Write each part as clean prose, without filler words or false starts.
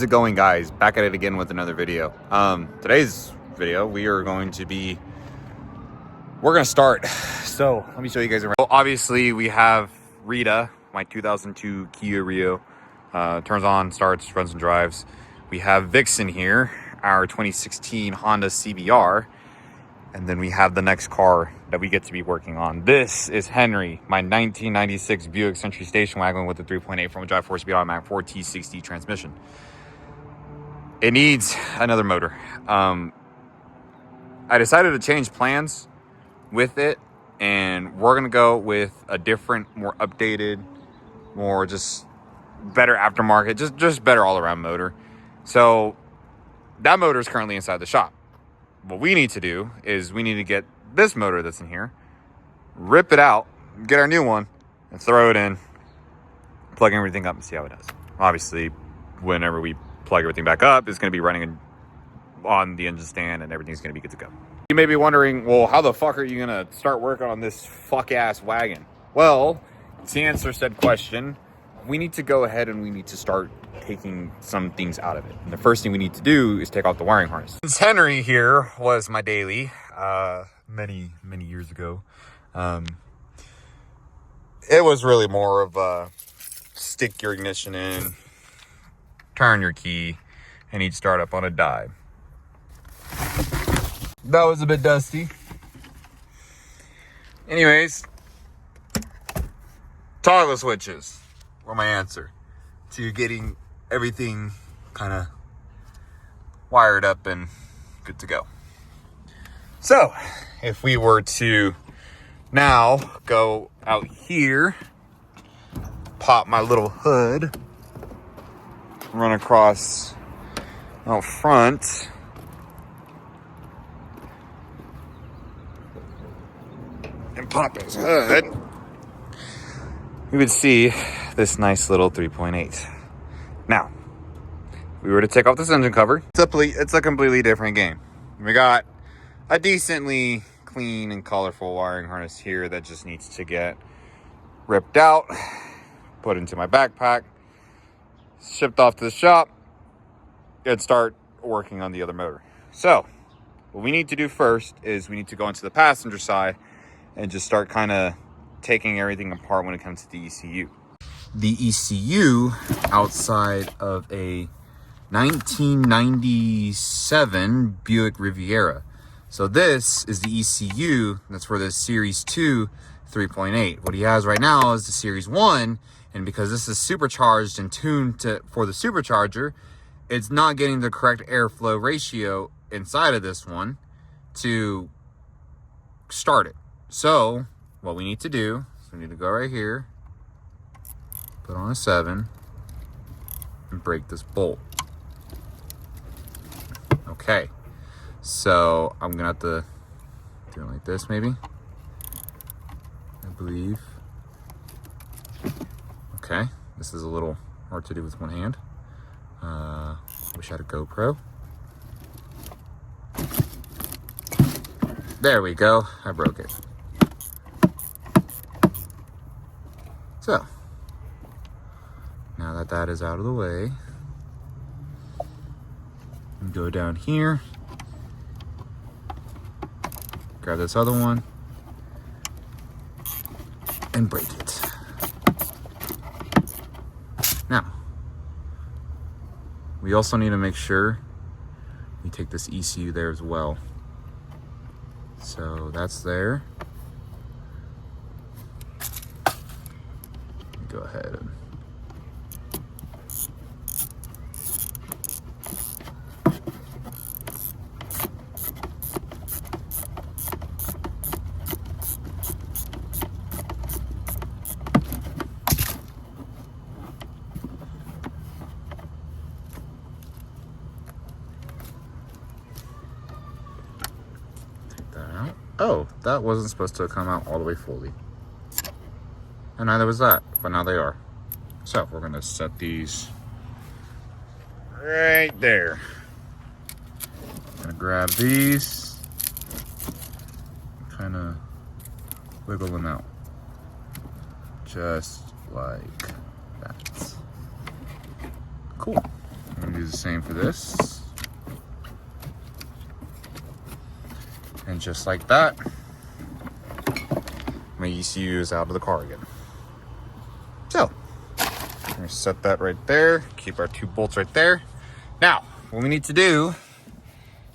it going, guys? Back at it again with another video. Today's video, we're going to start. So let me show you guys around. Well, obviously we have Rita, my 2002 Kia Rio. Turns on, starts, runs and drives. We have Vixen here, our 2016 Honda CBR. And then we have the next car that we get to be working on. This is Henry, my 1996 Buick Century station wagon with a 3.8 front-wheel drive 4-speed automatic 4T60 transmission. It needs another motor. I decided to change plans with it, and we're gonna go with a different, more updated, more just better aftermarket, just better all-around motor. So that motor is currently inside the shop. What we need to do is we need to get this motor that's in here, rip it out, get our new one, and throw it in, plug everything up and see how it does. Obviously, whenever we plug everything back up, it's going to be running on the engine stand and everything's going to be good to go. You may be wondering, well, how the fuck are you going to start working on this fuck-ass wagon? Well, to answer said question, we need to go ahead and we need to start taking some things out of it. And the first thing we need to do is take off the wiring harness. Since Henry here was my daily many years ago, it was really more of a stick your ignition in, turn your key, and he'd start up on a dime. That was a bit dusty. Anyways, toggle switches were my answer to getting everything kind of wired up and good to go. So if we were to now go out here, pop my little hood, run across out front, and pop his hood, we would see this nice little 3.8. Now, if we were to take off this engine cover, it's a completely different game. We got a decently clean and colorful wiring harness here that just needs to get ripped out, put into my backpack, shipped off to the shop, and start working on the other motor. So, what we need to do first is we need to go into the passenger side and just start kind of taking everything apart when it comes to the ECU. The ECU outside of a 1997 Buick Riviera. So this is the ECU that's for the Series 2 3.8. What he has right now is the Series 1, and because this is supercharged and tuned for the supercharger, it's not getting the correct airflow ratio inside of this one to start it. So what we need to do is we need to go right here, put on a 7, and break this bolt. Okay, so I'm gonna have to do it like this maybe, I believe. Okay, this is a little hard to do with one hand. Wish I had a GoPro. There we go, I broke it. So, now that that is out of the way, go down here, grab this other one, and break it. Now, we also need to make sure we take this ECU there as well. So that's there. Go ahead and take that out. Oh, that wasn't supposed to come out all the way fully. And neither was that, but now they are. So we're gonna set these right there. I'm gonna grab these, kind of wiggle them out, just like that. Cool. We'll do the same for this. And just like that, my ECU is out of the car again. So, we're gonna set that right there, keep our 2 bolts right there. Now, what we need to do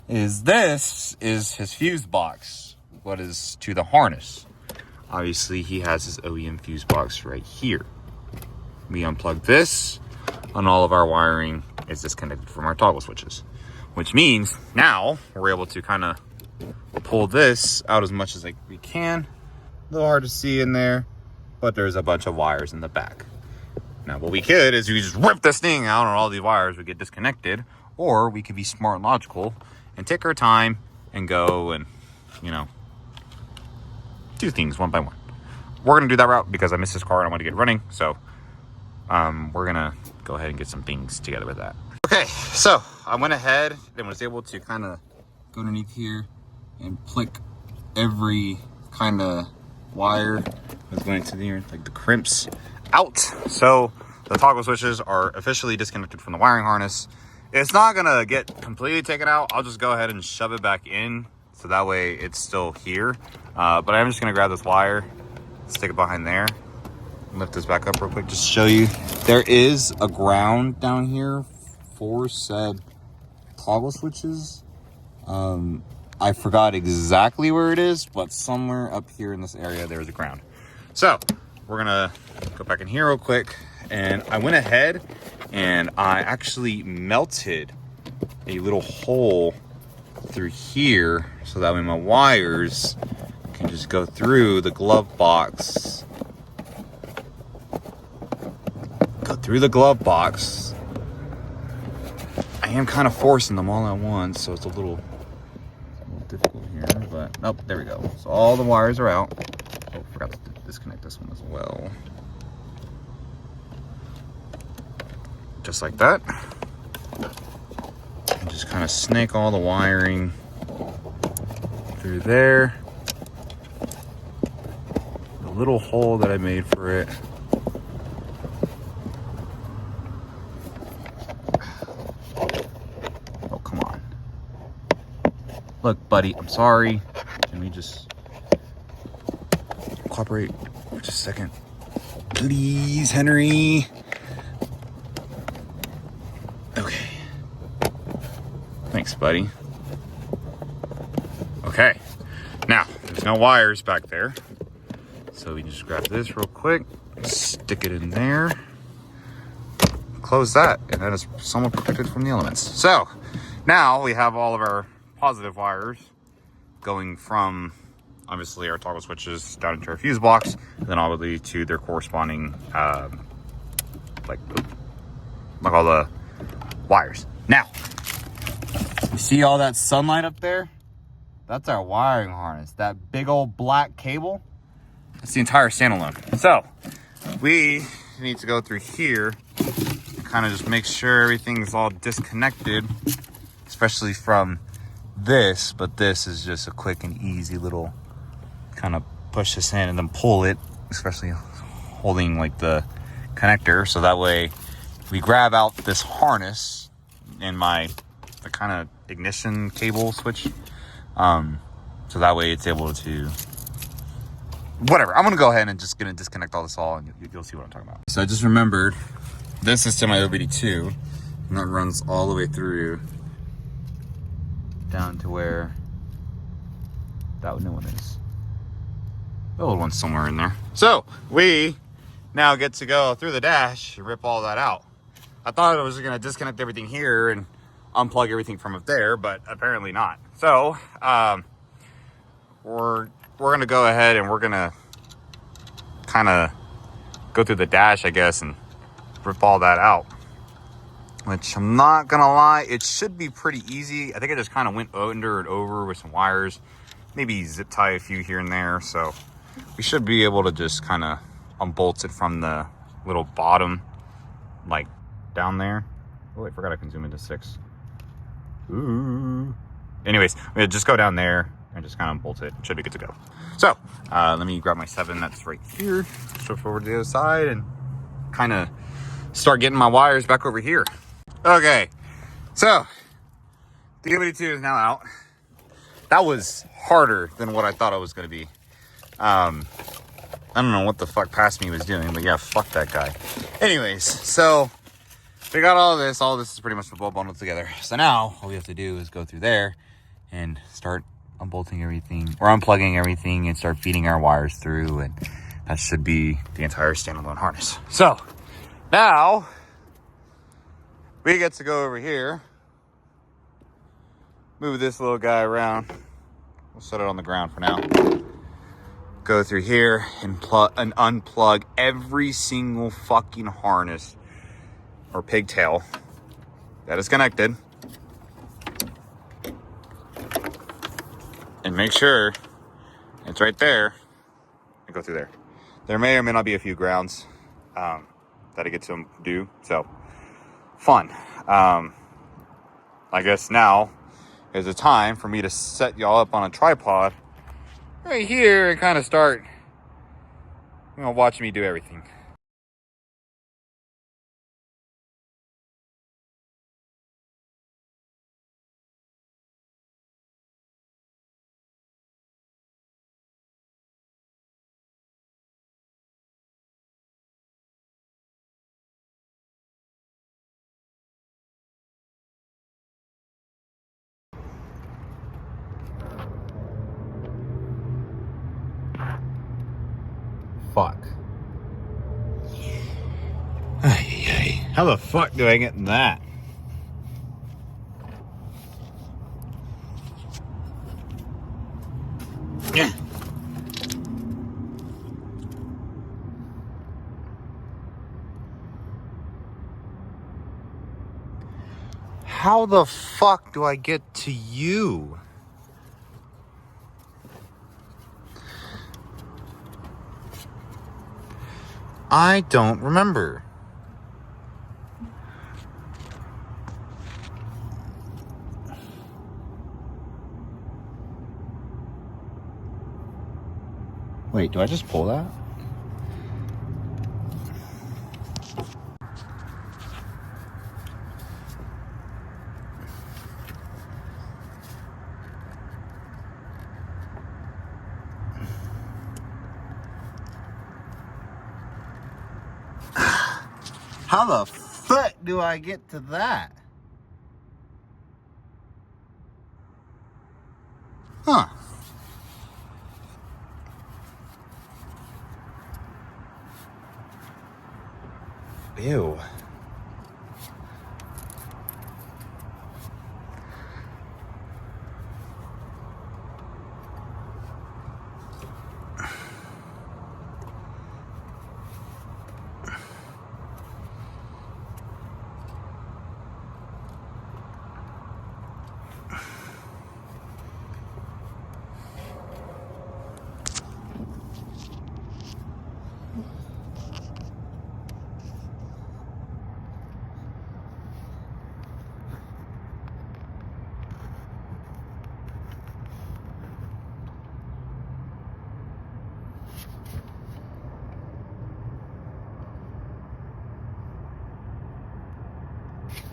is this is his fuse box, what is to the harness. Obviously, he has his OEM fuse box right here. We unplug this, and all of our wiring is disconnected from our toggle switches, which means now we're able to kind of pull this out as much as we can. A little hard to see in there, but there's a bunch of wires in the back. Now, what we could is we just rip this thing out, and all these wires would get disconnected, or we could be smart and logical and take our time and go and, you know, do things one by one. We're gonna do that route because I missed this car and I want to get it running. So we're gonna go ahead and get some things together with that. Okay, so I went ahead and was able to kind of go underneath here and plick every kind of wire that's going to the, like the crimps out. So the toggle switches are officially disconnected from the wiring harness. It's not gonna get completely taken out. I'll just go ahead and shove it back in, so that way it's still here. But I'm just gonna grab this wire, stick it behind there, lift this back up real quick, just to show you. There is a ground down here for said toggle switches. I forgot exactly where it is, but somewhere up here in this area, there's a ground. So we're gonna go back in here real quick. And I went ahead and I actually melted a little hole through here, so that way my wires can just go through the glove box. I am kind of forcing them all at once, so it's a little difficult here, but nope, there we go. So all the wires are out. Oh, forgot to disconnect this one as well. Just like that. And just kind of snake all the wiring through there. The little hole that I made for it. Oh, come on. Look, buddy, I'm sorry. Can we just cooperate for just a second? Please, Henry. Okay. Thanks, buddy. Okay. Now, there's no wires back there. So we can just grab this real quick, stick it in there, close that, and that is somewhat protected from the elements. So now we have all of our positive wires going from obviously our toggle switches down into our fuse box, and then obviously to their corresponding like all the wires. Now, you see all that sunlight up there? That's our wiring harness. That big old black cable, that's the entire standalone. So we need to go through here and kind of just make sure everything's all disconnected, especially from this, but this is just a quick and easy little kind of push this in and then pull it, especially holding like the connector, so that way we grab out this harness and the kind of ignition cable switch, so that way it's able to whatever. I'm gonna go ahead and just gonna disconnect all this and you'll see what I'm talking about. So I just remembered this is to my OBD2, and that runs all the way through down to where that new one is. The old one's somewhere in there. So we now get to go through the dash and rip all that out. I thought I was gonna disconnect everything here and unplug everything from up there, but apparently not. So we're gonna go ahead and we're gonna kind of go through the dash, I guess, and rip all that out. Which I'm not gonna lie, it should be pretty easy. I think I just kind of went under and over with some wires, maybe zip tie a few here and there. So we should be able to just kind of unbolt it from the little bottom, like down there. Oh, I forgot I can zoom into 6. Ooh. Anyways, we'll just go down there and just kind of bolt it. Should be good to go. So let me grab my 7 that's right here, shift over to the other side, and kind of start getting my wires back over here. Okay, So, the DW2 is now out. That was harder than what I thought it was going to be. I don't know what the fuck past me was doing, but yeah, fuck that guy. Anyways, so we got all this. All this is pretty much all bundled together. So now all we have to do is go through there and start unbolting everything or unplugging everything and start feeding our wires through, and that should be the entire standalone harness. So now we get to go over here, move this little guy around. We'll set it on the ground for now. Go through here and unplug every single fucking harness or pigtail that is connected, and make sure it's right there and go through there. There may or may not be a few grounds that I get to do, so fun. I guess now is the time for me to set y'all up on a tripod right here and kind of start, watching me do everything. Fuck. How the fuck do I get in that? Yeah. How the fuck do I get to you? I don't remember. Wait, do I just pull that? How the fuck do I get to that? Huh. Ew.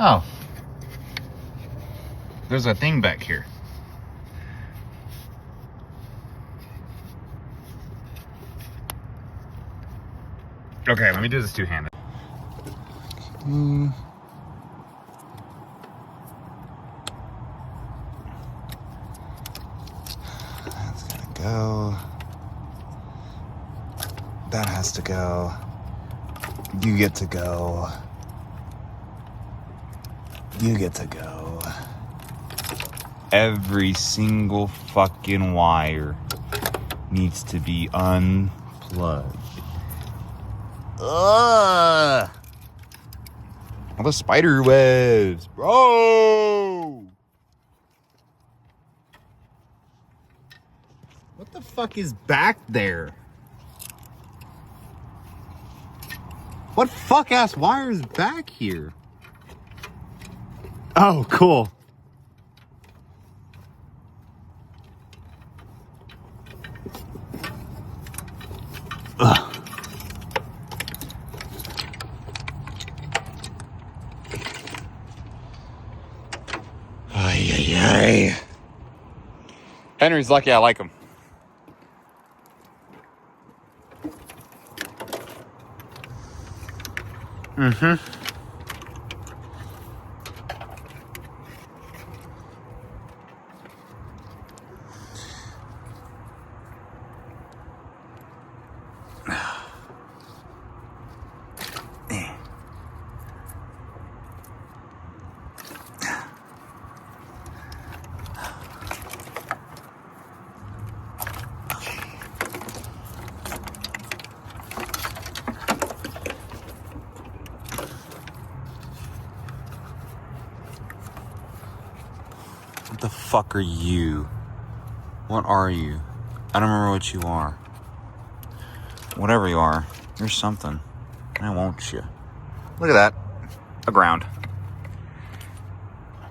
Oh. There's a thing back here. Okay, let me do this two-handed. That's gonna go. That has to go. You get to go. You get to go. Every single fucking wire needs to be unplugged. Ugh! All the spider webs, bro! What the fuck is back there? What fuck ass wire is back here? Oh, cool. Ugh. ay. Henry's lucky I like him. Mm-hmm. What the fuck are you? What are you? I don't remember what you are. Whatever you are, you're something. I want you. Look at that. A ground.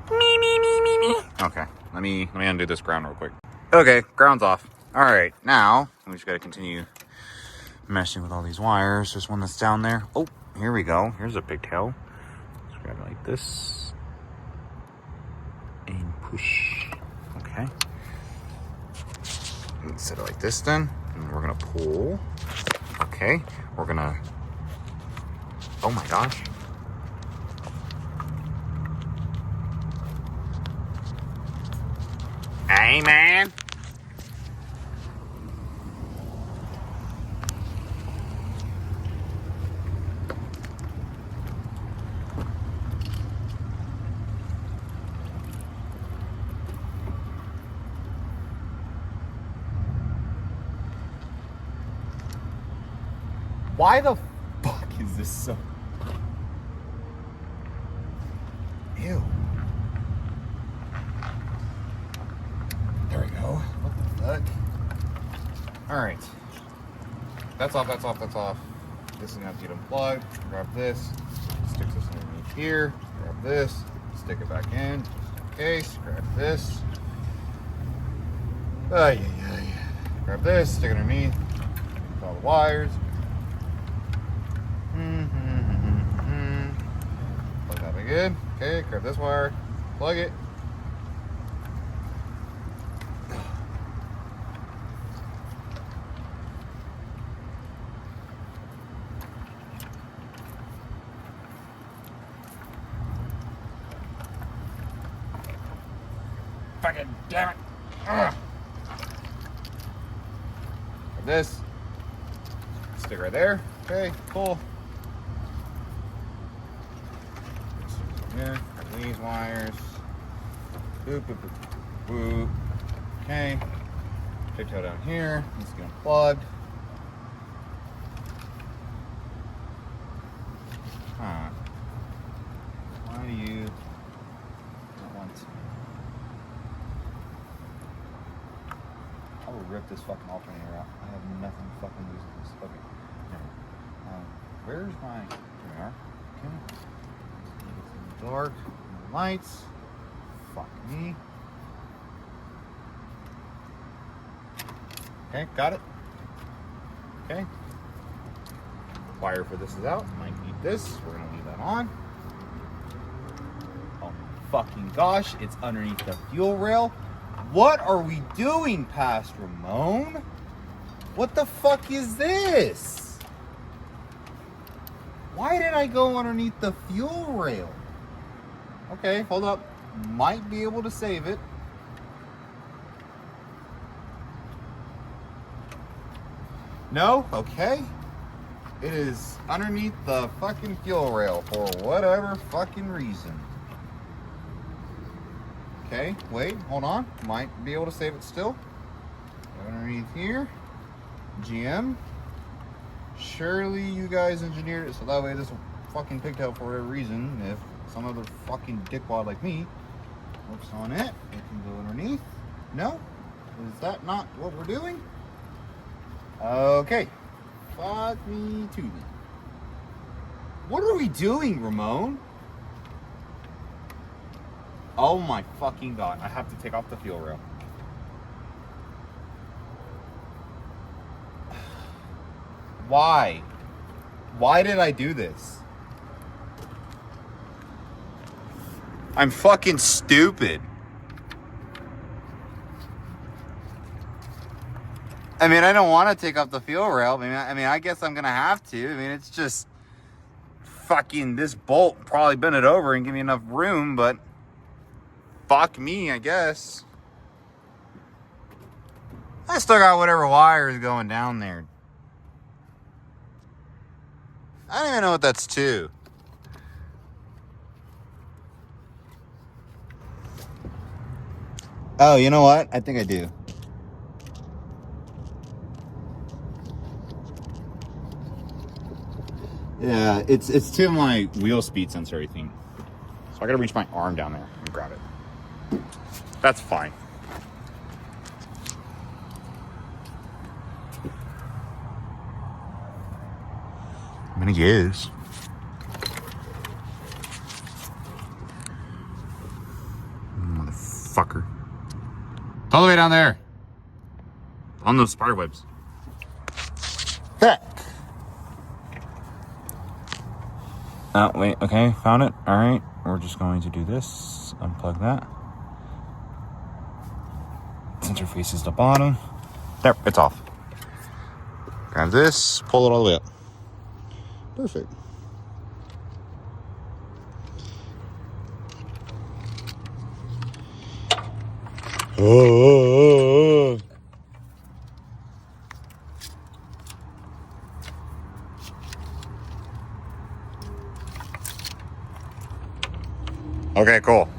Me. Okay, let me undo this ground real quick. Okay, ground's off. All right, now we just gotta continue messing with all these wires. There's one that's down there. Oh, here we go. Here's a pigtail. Just grab it like this and push. Okay. Set it like this then, and we're gonna pull. Okay, we're gonna. Oh my gosh. Hey, man. Why the fuck is this so... Ew. There we go. What the fuck? Alright. That's off. This is gonna have to get unplugged. Grab this. Stick this underneath here. Grab this. Stick it back in. Just in case. Grab this. Grab this. Stick it underneath. With all the wires. Plug that back in. Okay, grab this wire, plug it. Fucking damn it. Ugh. Grab this. Stick right there. Okay, cool. Here, grab these wires. Boop, boop, boop, boop. Okay. Pigtail down here. Needs to get unplugged. Huh. Why do you not want to? I will rip this fucking alternator out. I have nothing to fucking lose with this. Okay. Where's my... Here we are. Okay. It's in the dark. No lights. Fuck me. Okay, got it. Okay. Wire for this is out. Might need this. We're gonna leave that on. Oh my fucking gosh, it's underneath the fuel rail. What are we doing, Past Ramon? What the fuck is this? Why did I go underneath the fuel rail? Okay, hold up. Might be able to save it. No? Okay. It is underneath the fucking fuel rail for whatever fucking reason. Okay, wait, hold on. Might be able to save it still. Underneath here. GM. Surely you guys engineered it so that way this fucking pigtail, for whatever reason, if some other fucking dickwad like me works on it, it can go underneath. No? Is that not what we're doing? Okay. Fuck me too. What are we doing, Ramon? Oh my fucking god. I have to take off the fuel rail. Why? Why did I do this? I'm fucking stupid. I mean, I don't want to take off the fuel rail. I guess I'm going to have to. I mean, it's just fucking this bolt probably bend it over and give me enough room, but fuck me, I guess. I still got whatever wire is going down there. I don't even know what that's to. Oh, you know what? I think I do. Yeah, it's to my wheel speed sensor, I think. So I gotta reach my arm down there and grab it. That's fine. I mean, it is. Motherfucker. It's all the way down there. On those spider webs. Heck. Oh, wait. Okay, found it. All right. We're just going to do this. Unplug that. Sensor faces the bottom. There, it's off. Grab this, pull it all the way up. Perfect. Oh. Okay, cool.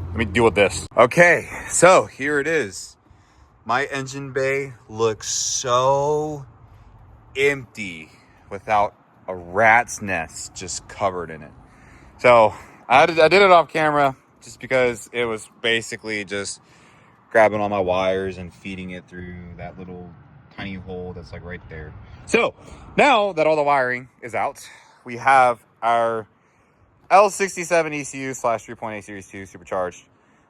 Let me deal with this. Okay, so here it is. My engine bay looks so empty without a rat's nest just covered in it. So I did it off camera just because it was basically just grabbing all my wires and feeding it through that little tiny hole that's like right there. So now that all the wiring is out, we have our L67 ECU / 3.8 Series 2 supercharged.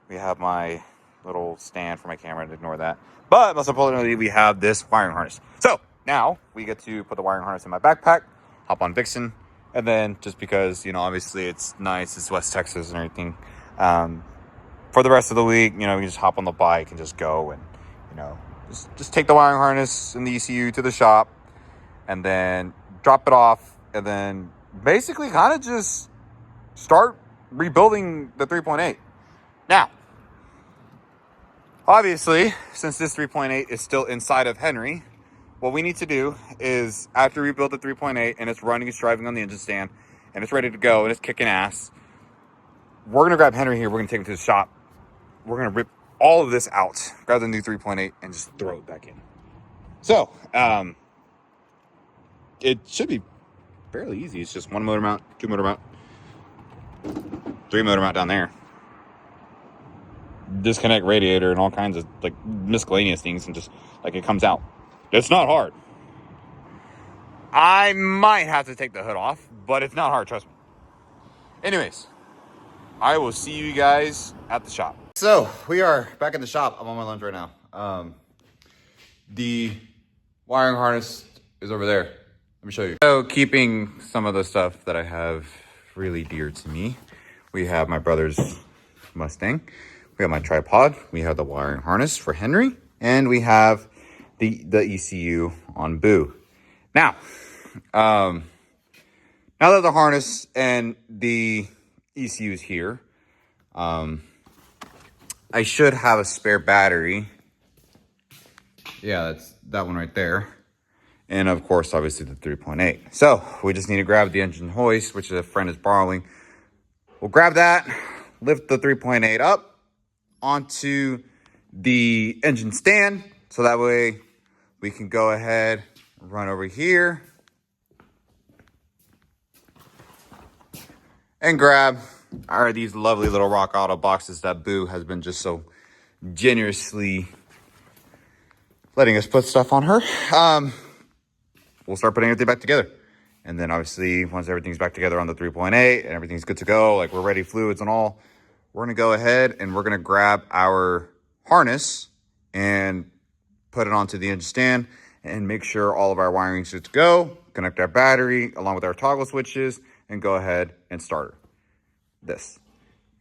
We have my little stand for my camera, to ignore that. But most importantly, we have this wiring harness. So now we get to put the wiring harness in my backpack, hop on Vixen, and then just because, you know, obviously it's nice, it's West Texas and everything. For the rest of the week, you know, we just hop on the bike and just go and, you know, just take the wiring harness and the ECU to the shop and then drop it off and then basically kind of just start rebuilding the 3.8. Now, obviously, since this 3.8 is still inside of Henry, what we need to do is after we build the 3.8 and it's running, it's driving on the engine stand and it's ready to go and it's kicking ass, we're going to grab Henry here. We're going to take him to the shop. We're going to rip all of this out, grab the new 3.8 and just throw it back in. So, it should be fairly easy. It's just one motor mount, two motor mount, three motor mount down there. Disconnect radiator and all kinds of like miscellaneous things and just like it comes out. It's not hard. I might have to take the hood off, but it's not hard, trust me. Anyways, I will see you guys at the shop. So we are back in the shop. I'm on my lunch right now. The wiring harness is over there. Let me show you. So keeping some of the stuff that I have really dear to me, we have my brother's Mustang. We have my tripod. We have the wiring harness for Henry, and we have the ECU on Boo. Now, now that the harness and the ECU is here, I should have a spare battery. Yeah, that's that one right there. And of course, obviously the 3.8. So we just need to grab the engine hoist, which a friend is borrowing. We'll grab that, lift the 3.8 up onto the engine stand. So that way we can go ahead and run over here and grab these lovely little Rock Auto boxes that Boo has been just so generously letting us put stuff on her. We'll start putting everything back together. And then obviously once everything's back together on the 3.8 and everything's good to go, like we're ready, fluids and all, we're gonna go ahead and we're gonna grab our harness and put it onto the engine stand and make sure all of our wiring is good to go, connect our battery along with our toggle switches and go ahead and start this.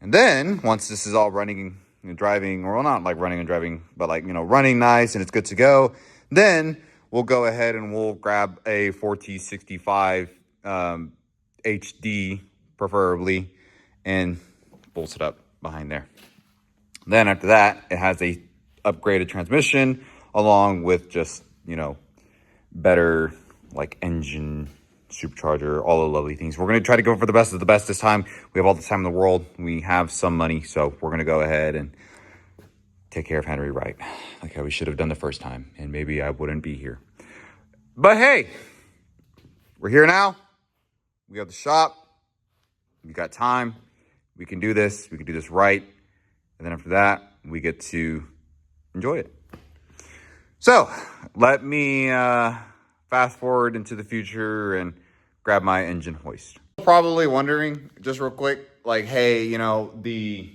And then once this is all running driving, or well, not like running and driving, but like, running nice and it's good to go, then we'll go ahead and we'll grab a 4T65 HD, preferably, and bolt it up behind there. Then after that, it has a upgraded transmission along with just, better like engine, supercharger, all the lovely things. We're going to try to go for the best of the best this time. We have all the time in the world. We have some money, so we're going to go ahead and take care of Henry right, like how we should have done the first time, and maybe I wouldn't be here. But hey, we're here now. We have the shop. We got time. We can do this. We can do this right. And then after that, we get to enjoy it. So let me fast forward into the future and grab my engine hoist. Probably wondering, just real quick, like, hey, the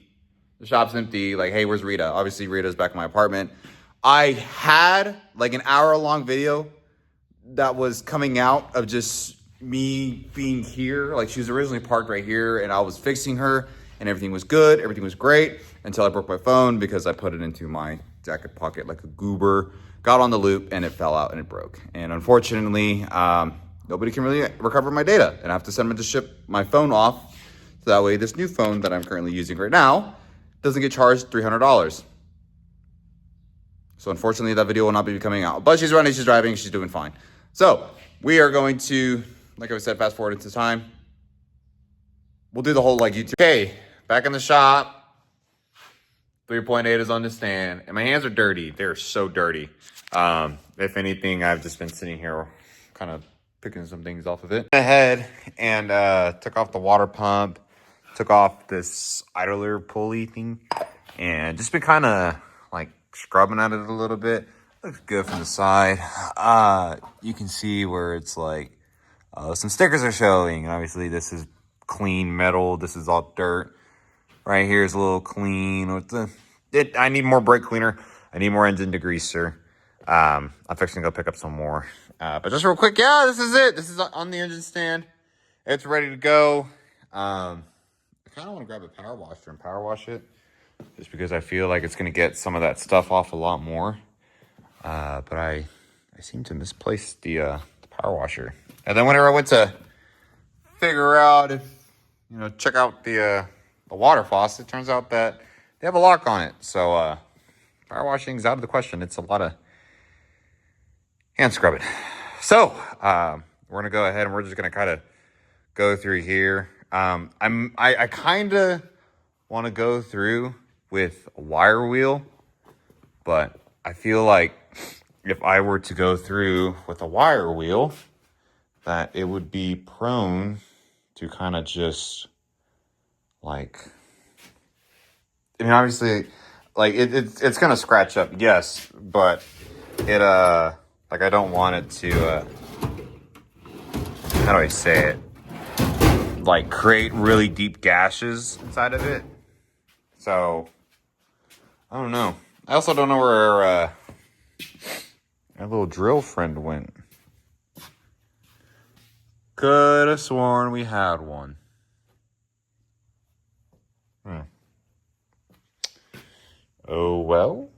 shop's empty. Like, hey, where's Rita? Obviously, Rita's back in my apartment. I had like an hour-long video that was coming out of just me being here. Like, she was originally parked right here, and I was fixing her, and everything was good. Everything was great until I broke my phone because I put it into my jacket pocket like a goober. Got on the loop, and it fell out, and it broke. And unfortunately, nobody can really recover my data, and I have to send them to ship my phone off. So that way, this new phone that I'm currently using right now doesn't get charged $300. So unfortunately, that video will not be coming out. But she's running, she's driving, she's doing fine. So we are going to, like I said, fast forward into time. We'll do the whole like YouTube. Okay, back in the shop. 3.8 is on the stand, and my hands are dirty. They're so dirty. If anything, I've just been sitting here kind of picking some things off of it. Ahead and took off the water pump, took off this idler pulley thing, and just been kind of like scrubbing at it a little bit. Looks good from the side. You can see where it's like some stickers are showing. Obviously, this is clean metal. This is all dirt. Right here is a little clean. I need more brake cleaner. I need more engine degreaser. I'm fixing to go pick up some more. But just real quick, yeah, this is it. This is on the engine stand. It's ready to go. I kind of want to grab a power washer and power wash it, just because I feel like it's going to get some of that stuff off a lot more. But I seem to misplace the power washer. And then whenever I went to figure out if, check out the water faucet, it turns out that they have a lock on it. So power washing is out of the question. It's a lot of hand scrubbing. So we're gonna go ahead and we're just gonna kind of go through here. I kind of want to go through with a wire wheel, but I feel like if I were to go through with a wire wheel, that it would be prone to kind of just like, obviously, like it's gonna scratch up, yes, but it like I don't want it to how do I say it, like create really deep gashes inside of it. So I don't know. I also don't know where our little drill friend went. Could have sworn we had one. Oh, well.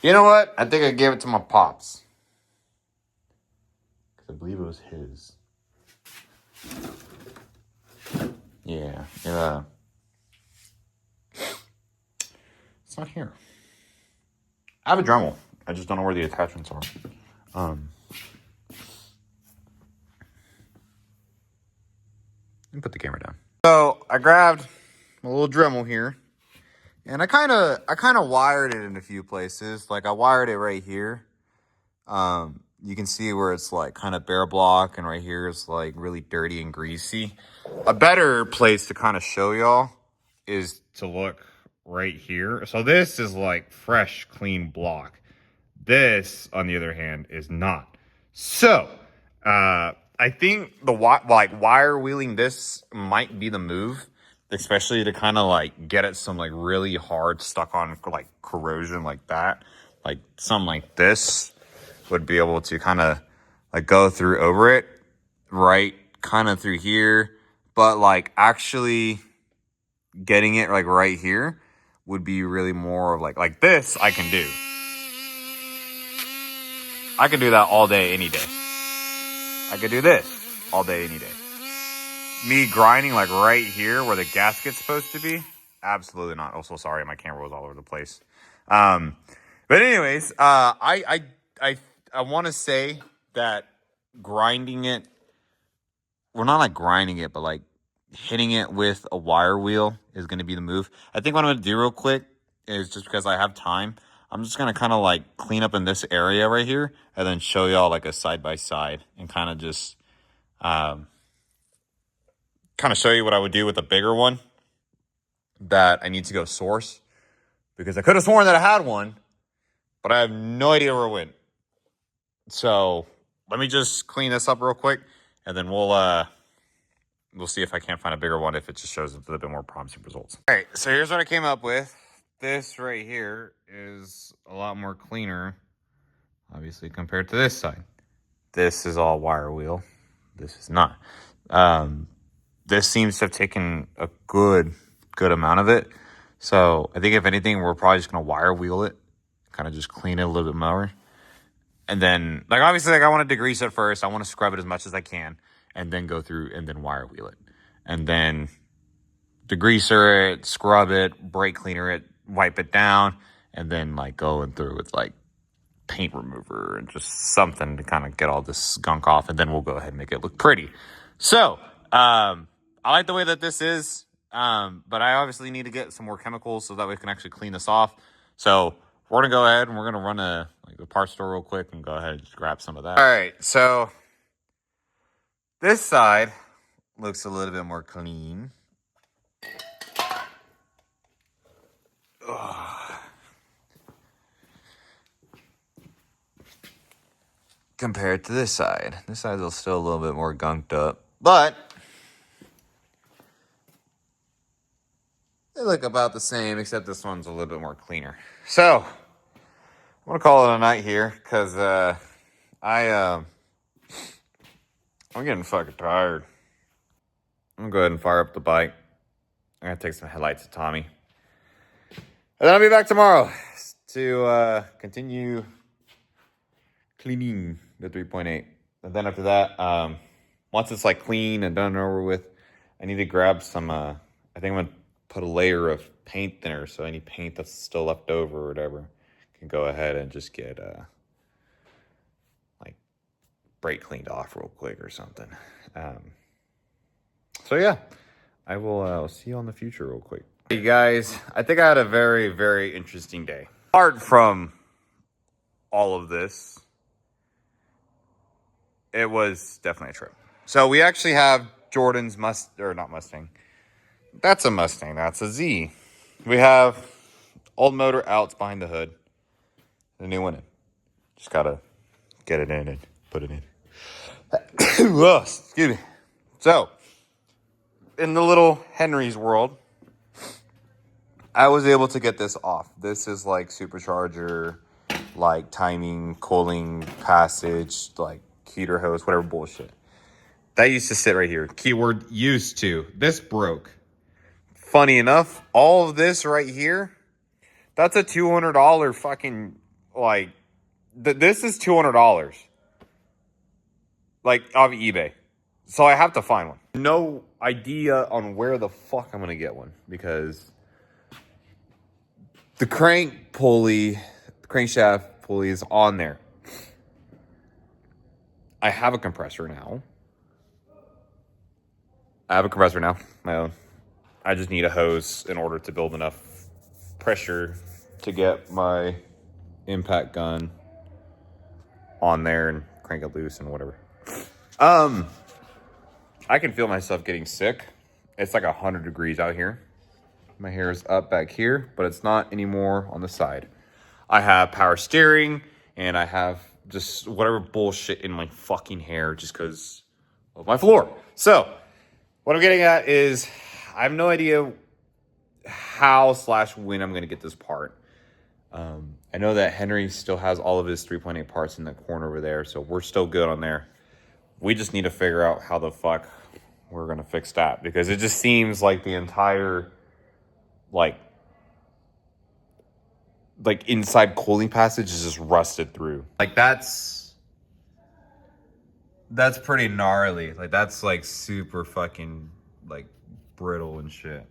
You know what? I think I gave it to my pops. Because I believe it was his. Yeah. It's not here. I have a Dremel. I just don't know where the attachments are. Let me put the camera down. So I grabbed a little Dremel here, and I kind of wired it in a few places. Like I wired it right here. You can see where it's like kind of bare block, and right here is like really dirty and greasy. A better place to kind of show y'all is to look right here. So this is like fresh, clean block. This, on the other hand, is not. So, I think the wire wheeling this might be the move, especially to kind of like get at some like really hard stuck on like corrosion like that. Like something like this would be able to kind of like go through over it, right? Kind of through here, but like actually getting it like right here would be really more of like this I can do. I can do that all day, any day. I could do this all day, any day. Me grinding like right here where the gasket's supposed to be, absolutely not. Also, sorry, my camera was all over the place. But anyways, I want to say that grinding it, well, not like grinding it, but like hitting it with a wire wheel is going to be the move. I think what I'm going to do real quick is, just because I have time, I'm just going to kind of like clean up in this area right here and then show y'all like a side by side and kind of just kind of show you what I would do with a bigger one that I need to go source, because I could have sworn that I had one, but I have no idea where it went. So let me just clean this up real quick, and then we'll see if I can't find a bigger one, if it just shows a little bit more promising results. All right, so here's what I came up with. This right here is a lot more cleaner, obviously, compared to this side. This is all wire wheel. This is not. This seems to have taken a good amount of it. So I think if anything, we're probably just going to wire wheel it, kind of just clean it a little bit more. And then, like, obviously, like, I want to degrease it first. I want to scrub it as much as I can, and then go through and then wire wheel it. And then degreaser it, scrub it, brake cleaner it, wipe it down, and then, like, going through with, like, paint remover and just something to kind of get all this gunk off, and then we'll go ahead and make it look pretty. So, I like the way that this is, but I obviously need to get some more chemicals so that we can actually clean this off. So we're going to go ahead and we're going to run the parts store real quick and go ahead and just grab some of that. All right, so this side looks a little bit more clean. Compared to this side. This side is still a little bit more gunked up, but they look about the same, except this one's a little bit more cleaner. So I'm gonna call it a night here, because I'm getting fucking tired. I'm gonna go ahead and fire up the bike. I'm gonna take some headlights to Tommy, and then I'll be back tomorrow to continue cleaning the 3.8. And then after that, once it's like clean and done and over with, I need to grab some, I think I'm going to put a layer of paint thinner, so any paint that's still left over or whatever can go ahead and just get, like, brake cleaned off real quick or something. So yeah, I will see you on the future real quick. Hey guys, I think I had a very, very interesting day. Apart from all of this, it was definitely a trip. So we actually have Jordan's not Mustang. That's a Mustang. That's a Z. We have old motor outs behind the hood. The new one in. Just gotta get it in and put it in. Excuse me. So, in the little Henry's world, I was able to get this off. This is like supercharger, like timing, cooling, passage, like heater hose, whatever bullshit. That used to sit right here. Keyword used to. This broke. Funny enough, all of this right here, that's a $200 fucking, like, this is $200. Like, off eBay. So I have to find one. No idea on where the fuck I'm going to get one, because the crank pulley, the crankshaft pulley is on there. I have a compressor now. My own. I just need a hose in order to build enough pressure to get my impact gun on there and crank it loose and whatever. I can feel myself getting sick. It's like 100 degrees out here. My hair is up back here, but it's not anymore on the side. I have power steering, and I have just whatever bullshit in my fucking hair just because of my floor. So, what I'm getting at is I have no idea how/when I'm going to get this part. I know that Henry still has all of his 3.8 parts in the corner over there, so we're still good on there. We just need to figure out how the fuck we're going to fix that, because it just seems like the entire like inside cooling passage is just rusted through. Like that's pretty gnarly. Like that's like super fucking like brittle and shit.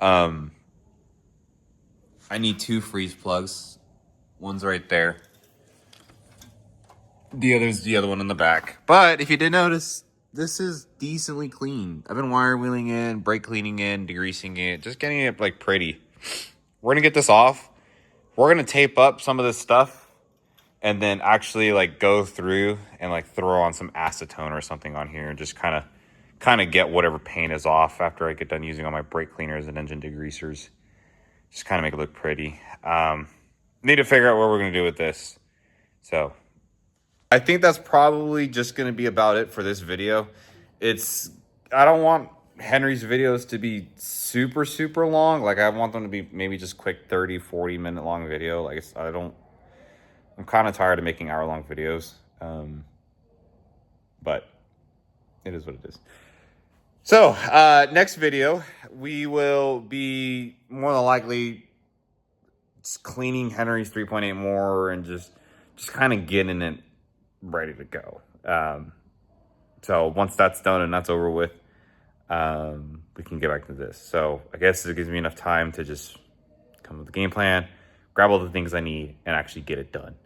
I need 2 freeze plugs. One's right there. The other's the other one in the back. But if you did notice, this is decently clean. I've been wire wheeling in, brake cleaning in, degreasing it, just getting it like pretty. We're gonna get this off. We're gonna tape up some of this stuff and then actually like go through and like throw on some acetone or something on here and just kind of get whatever paint is off after I get done using all my brake cleaners and engine degreasers. Just kind of make it look pretty. Need to figure out what we're gonna do with this. So I think that's probably just going to be about it for this video. I don't want Henry's videos to be super, super long. Like I want them to be maybe just quick 30, 40 minute long video. Like I'm kind of tired of making hour-long videos. But it is what it is. So next video, we will be more than likely just cleaning Henry's 3.8 more and just kind of getting it ready to go. So once that's done and that's over with, we can get back to this. So I guess it gives me enough time to just come with the game plan, grab all the things I need, and actually get it done.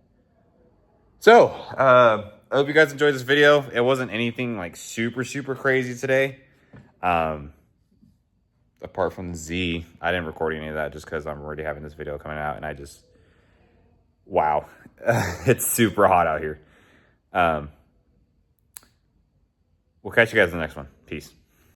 So I hope you guys enjoyed this video. It wasn't anything like super, super crazy today. Apart from the Z, I didn't record any of that just because I'm already having this video coming out and wow, it's super hot out here. We'll catch you guys in the next one. Peace.